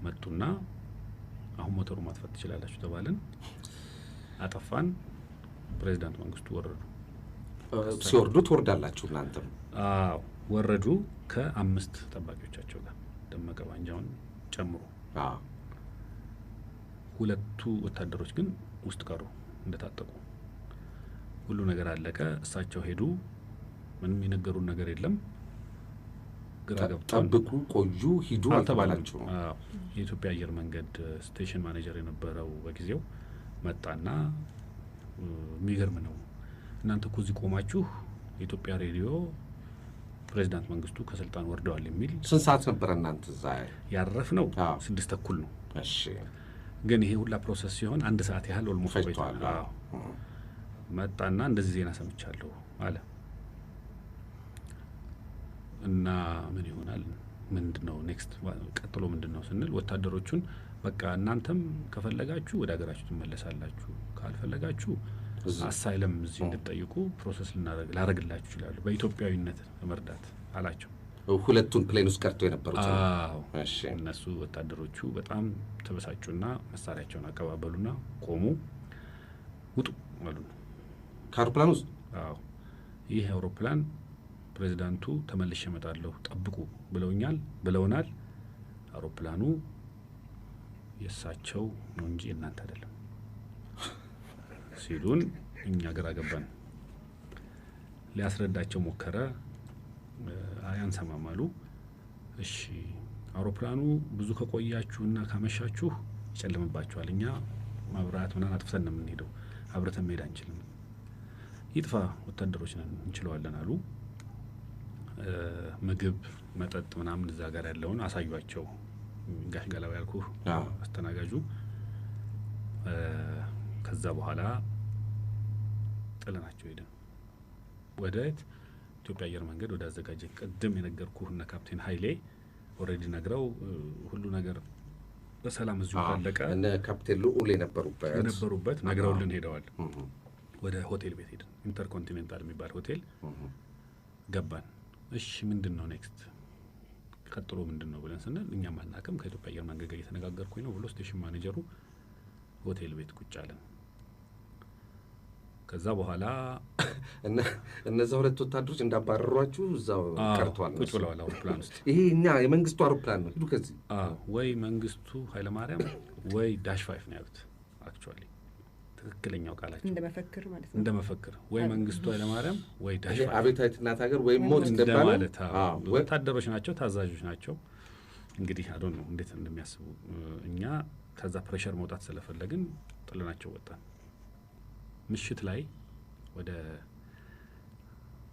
መጡና አሁን ሞተሩ ማጥፋት ትችላላችሁ ተባልን። አጠፋን። ፕሬዚዳንት መንግስቱ ወረዱ። ሲወርዱ ትወርዳላችሁ እናንተም? አዎ ወረዱ ከ5 ጠባቂዎቻቸው ጋር ደመቀ ባንጃውን ጨምሮ። 2 ወታደሮች ግን ውስጥ ቀሩ እንደታጠቁ። ሁሉ ነገር አለቀ። እሳቸው ሄዱ። ምንም የነገሩን ነገር የለም። ግራ ገብቶን ጠብቁ፣ ቆዩ፣ ሂዱ አልተባላችሁ? የኢትዮጵያ አየር መንገድ ስቴሽን ማኔጀር የነበረው በጊዜው መጣና የሚገርም ነው እናንተ እኮ እዚህ ቆማችሁ የኢትዮጵያ ሬዲዮ ፕሬዚዳንት መንግስቱ ከስልጣን ወርደዋል የሚል። ስንት ሰዓት ነበረ እናንተ እዛ ያረፍነው? 6:30 ነው። እሺ። ግን ይሄ ሁላ ፕሮሰስ ሲሆን 1 ሰዓት ያህል ኦልሞስት ቆይቷል። መጣና እንደዚህ ዜና ሰምቻለሁ አለ እና ምን ይሆናል ምንድነው ኔክስት ቀጥሎ ምንድነው ስንል ወታደሮቹን በቃ እናንተም ከፈለጋችሁ ወደ ሀገራችሁ ትመለሳላችሁ፣ ካልፈለጋችሁ አሳይለም እዚህ እንድትጠይቁ ፕሮሰስ ላረግላችሁ ይችላሉ በኢትዮጵያዊነት መርዳት አላቸው። ሁለቱን ፕሌን ውስጥ ቀርቶ የነበሩት? አዎ። እሺ። እነሱ ወታደሮቹ በጣም ተበሳጩና መሳሪያቸውን አቀባበሉና ቆሙ። ውጡ አሉ ከአውሮፕላን ውስጥ? አዎ። ይህ አውሮፕላን ፕሬዚዳንቱ ተመልሼ እመጣለሁ ጠብቁ ብለውናል። አውሮፕላኑ የእሳቸው ነው እንጂ እናንተ አይደለም ሲሉን እኛ ግራ ገባን። ሊያስረዳቸው ሞከረ። አያንሰማም አሉ። እሺ አውሮፕላኑ ብዙ ከቆያችሁና ካመሻችሁ ይጨልምባችኋል። እኛ ማብራት ምናምን አጥፍተን ነው የምንሄደው፣ አብረተን መሄድ አንችልም። ይጥፋ ወታደሮች ነን እንችለዋለን አሉ። ምግብ መጠጥ ምናምን እዛ ጋር ያለውን አሳዩአቸው። ጋሽ ገላው ያልኩህ አስተናጋጁ። ከዛ በኋላ ጥለናቸው ሄደን ወደ ኢትዮጵያ አየር መንገድ ወደ አዘጋጀ ቀደም የነገርኩህ እና ካፕቴን ኃይሌ ኦሬዲ ነግረው ሁሉ ነገር በሰላም እዚሁ አለቀ። እነ ካፕቴን ልዑል የነበሩበት ነግረውልን ሄደዋል። ወደ ሆቴል ቤት ሄድን። ኢንተርኮንቲኔንታል የሚባል ሆቴል ገባን። እሺ ምንድነው ኔክስት ቀጥሎ ምንድነው ብለን ስንል እኛም አናውቅም፣ ከኢትዮጵያ አየር መንገድ ጋር እየተነጋገርኩኝ ነው ብሎ ስቴሽን ማኔጀሩ ሆቴል ቤት ቁጭ አለን። ከዛ በኋላ እነዛ 2 ወታደሮች እንዳባረሯችሁ እዛው ቀርቷል። ቁጭ ብለዋል አውሮፕላን ውስጥ። ይሄ እኛ የመንግስቱ አውሮፕላን ነው ሂዱ ከዚህ። ወይ መንግስቱ ኃይለማርያም ወይ ዳሽ 5 ነው ያሉት። አክቹአሊ ትክክለኛው ቃላቸው እንደመፈክር ማለት ነው። እንደመፈክር ወይ መንግስቱ ኃይለማርያም ወይ ዳሽ 5 አቤታዊት እናት ሀገር ወይ ሞት እንደማለት። ወታደሮች ናቸው፣ ታዛዦች ናቸው። እንግዲህ አዶን ነው እንዴት እንደሚያስቡ። እኛ ከዛ ፕሬሸር መውጣት ስለፈለግን ጥለናቸው ወጣን። ምሽት ላይ ወደ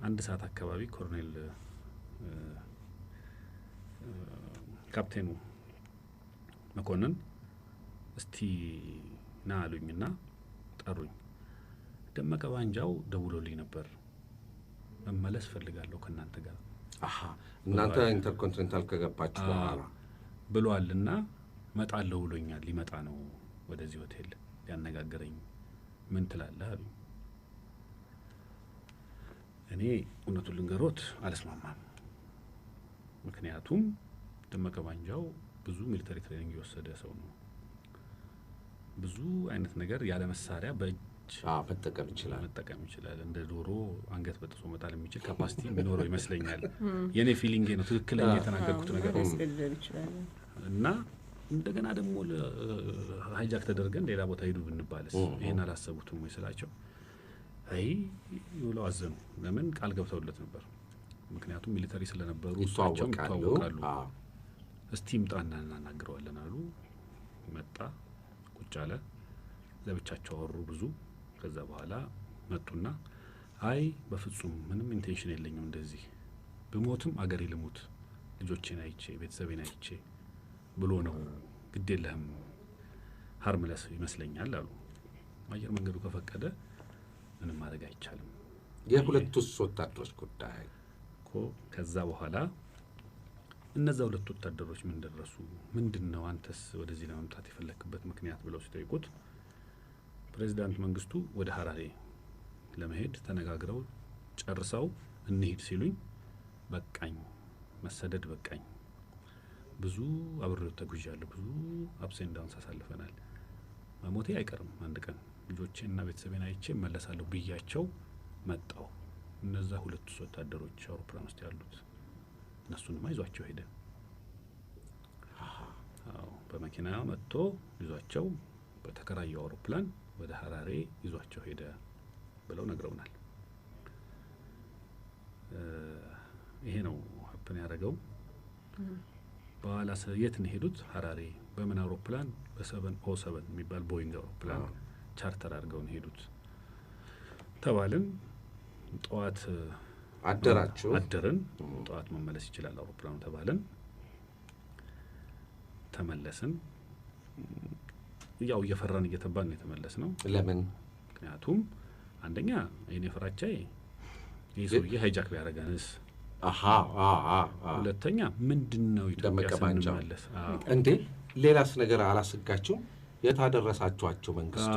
1 ሰዓት አካባቢ ኮሎኔል ካፕቴኑ መኮንን እስቲ ና አሉኝና ጠሩኝ። ደመቀ ባንጃው ደውሎልኝ ነበር፣ መመለስ ፈልጋለሁ ከእናንተ ጋር። እናንተ ኢንተርኮንቲኔንታል ከገባችሁ በኋላ ብሏልና መጣለሁ ብሎኛል። ሊመጣ ነው ወደዚህ ሆቴል ሊያነጋግረኝ፣ ምን ትላለህ አሉኝ። እኔ እውነቱን ልንገሮት አልስማማም። ምክንያቱም ደመቀ ባንጃው ብዙ ሚሊተሪ ትሬኒንግ የወሰደ ሰው ነው። ብዙ አይነት ነገር ያለ መሳሪያ በእጅ መጠቀም ይችላል። እንደ ዶሮ አንገት በጥሶ መጣል የሚችል ካፓሲቲ የሚኖረው ይመስለኛል። የኔ ፊሊንግ ነው፣ ትክክለኛ የተናገርኩት ነገር ነው። እና እንደገና ደግሞ ሃይጃክ ተደርገን ሌላ ቦታ ሄዱ ብንባልስ ይሄን አላሰቡትም ወይ ስላቸው፣ አይ ይውለው አዘኑ። ለምን ቃል ገብተውለት ነበር። ምክንያቱም ሚሊተሪ ስለነበሩ ይተዋወቃሉ። እስቲ ምጣና እናናግረዋለን አሉ። መጣ፣ ቁጭ አለ፣ ለብቻቸው አወሩ ብዙ። ከዛ በኋላ መጡና አይ በፍጹም ምንም ኢንቴንሽን የለኝም እንደዚህ በሞትም አገሬ ልሙት ልጆቼን አይቼ ቤተሰቤን አይቼ ብሎ ነው ግድ የለህም ሃርምለስ ይመስለኛል አሉ። አየር መንገዱ ከፈቀደ ምንም ማድረግ አይቻልም። የሁለቱስ ወታደሮች ጉዳይ እኮ ከዛ በኋላ እነዛ ሁለት ወታደሮች ምን ደረሱ? ምንድነው አንተስ ወደዚህ ለመምጣት የፈለክበት ምክንያት ብለው ሲጠይቁት ፕሬዝዳንት መንግስቱ ወደ ሐራሬ ለመሄድ ተነጋግረው ጨርሰው እንሂድ ሲሉኝ በቃኝ፣ መሰደድ በቃኝ፣ ብዙ አብሬው ተጉዣለሁ፣ ብዙ አፕስ ኤንድ ዳውንስ አሳልፈናል፣ መሞቴ አይቀርም አንድ ቀን ልጆቼና ቤተሰቤን አይቼ መለሳለሁ ብያቸው መጣው። እነዛ ሁለት ወታደሮች አውሮፕላን ውስጥ ያሉት እነሱንማ ይዟቸው ሄደ። አዎ በመኪና መጥቶ ይዟቸው በተከራየው አውሮፕላን ወደ ሐራሬ ይዟቸው ሄደ ብለው ነግረውናል። ይሄ ነው ሀፕን ያደረገው። በኋላ የት ነው ሄዱት? ሐራሬ። በምን አውሮፕላን? በ707 የሚባል ቦይንግ አውሮፕላን ቻርተር አድርገው ነው ሄዱት ተባልን። ጠዋት አደራችሁ? አደርን። ጠዋት መመለስ ይችላል አውሮፕላኑ ተባልን። ተመለስን። ያው እየፈራን እየተባን ነው የተመለስነው። ለምን? ምክንያቱም አንደኛ የኔ ፍራቻዬ ይህ ሰውዬ ሃይጃክ ቢያደርገንስ፣ ሁለተኛ ምንድነው ኢትዮጵያ ስንመለስ እንዴ ሌላስ ነገር አላስጋችሁም? የታደረሳችኋቸው መንግስቱ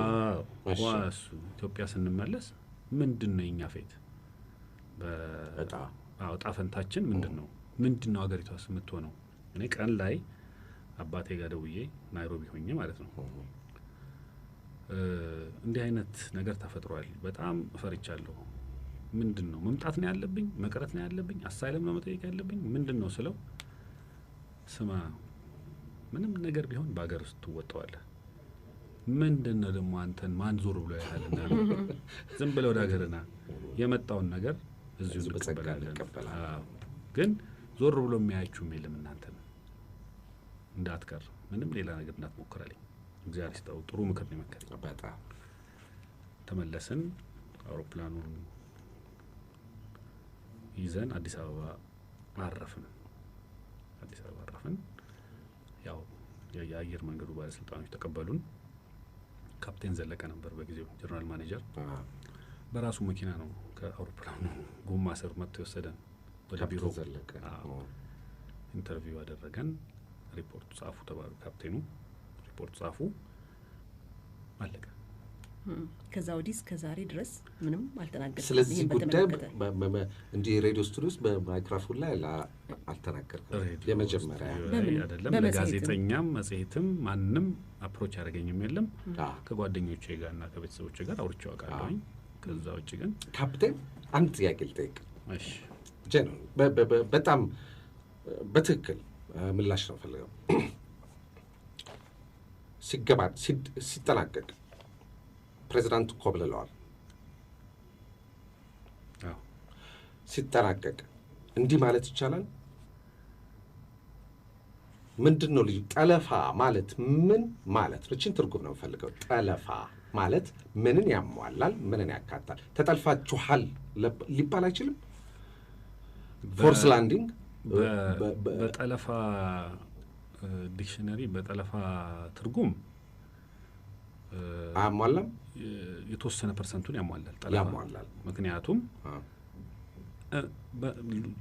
ዋሱ ኢትዮጵያ ስንመለስ ምንድነው የኛ ፌት በጣ ፈንታችን ምንድነው? ምንድነው ሀገሪቷስ የምትሆነው? እኔ ቀን ላይ አባቴ ጋር ደውዬ ናይሮቢ ሆኜ ማለት ነው እንዲህ አይነት ነገር ተፈጥሯል፣ በጣም ፈርቻለሁ። ምንድነው መምጣት ነው ያለብኝ? መቅረት ነው ያለብኝ? አሳይለም ነው መጠየቅ ያለብኝ? ምንድነው ስለው ስማ ምንም ነገር ቢሆን በአገር ውስጥ ትወጣዋለህ። ምንድነው ደግሞ አንተን ማን ዞር ብሎ ያያልና ዝም ብለው ወደ ሀገርና የመጣውን ነገር እዚሁ እንቀበላለን። ግን ዞር ብሎ የሚያያችሁም የለም እናንተን እንዳትቀር ምንም ሌላ ነገር እንዳትሞክራለኝ እግዚአብሔር ይስጠው። ጥሩ ምክር ነው የመከረኝ። በጣም ተመለስን። አውሮፕላኑን ይዘን አዲስ አበባ አረፍን። ያው የአየር መንገዱ ባለስልጣኖች ተቀበሉን። ካፕቴን ዘለቀ ነበር በጊዜው ጀነራል ማኔጀር። በራሱ መኪና ነው ከአውሮፕላኑ ጎማ ስር መጥቶ የወሰደን ወደ ቢሮ። ዘለቀ ኢንተርቪው አደረገን። ሪፖርት ጻፉ ተባሉ። ካፕቴኑ ሪፖርት ጻፉ። አለቀ። ከዛ ወዲህ እስከ ዛሬ ድረስ ምንም አልተናገርኩም። ስለዚህ ጉዳይ እንዲህ ሬዲዮ ስቱዲዮ ውስጥ በማይክሮፎን ላይ አልተናገርኩም። የመጀመሪያ አይደለም። ለጋዜጠኛም መጽሔትም ማንም አፕሮች ያደረገኝም የለም። ከጓደኞቼ ጋርና ከቤተሰቦቼ ጋር አውርቼው አውቃለሁ። ከዛ ውጭ ግን ካፕቴን አንድ ጥያቄ ልጠይቅ። እሺ በጣም በትክክል ምላሽ ነው ፈልገው። ሲጠናቀቅ ፕሬዝዳንቱ ኮብልለዋል። ሲጠናቀቅ እንዲህ ማለት ይቻላል? ምንድን ነው ልዩ? ጠለፋ ማለት ምን ማለት ነው? እቺን ትርጉም ነው ፈልገው። ጠለፋ ማለት ምንን ያሟላል? ምንን ያካታል? ተጠልፋችኋል ሊባል አይችልም? ፎርስ ላንዲንግ በጠለፋ ዲክሽነሪ በጠለፋ ትርጉም አያሟላም። የተወሰነ ፐርሰንቱን ያሟላል ጠለፋ ያሟላል። ምክንያቱም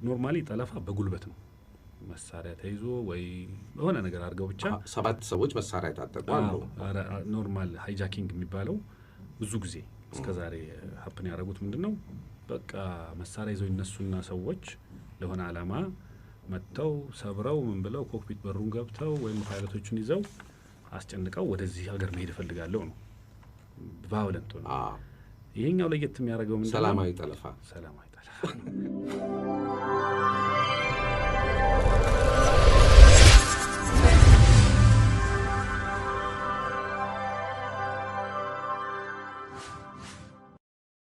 ኖርማሊ ጠለፋ በጉልበት ነው። መሳሪያ ተይዞ ወይ በሆነ ነገር አድርገው ብቻ 7 ሰዎች መሳሪያ የታጠቁ አሉ። ኖርማል ሃይጃኪንግ የሚባለው ብዙ ጊዜ እስከዛሬ ሀፕን ያደረጉት ምንድነው? በቃ መሳሪያ ይዘው ይነሱና ሰዎች ለሆነ ዓላማ መጥተው ሰብረው ምን ብለው ኮክፒት በሩን ገብተው ወይም ፓይለቶቹን ይዘው አስጨንቀው ወደዚህ ሀገር መሄድ ፈልጋለሁ ነው። ቫዮለንት ነው። ይሄኛው ለየት የሚያደርገው ምንድነው? ሰላማዊ ጠለፋ። ሰላማዊ ጠለፋ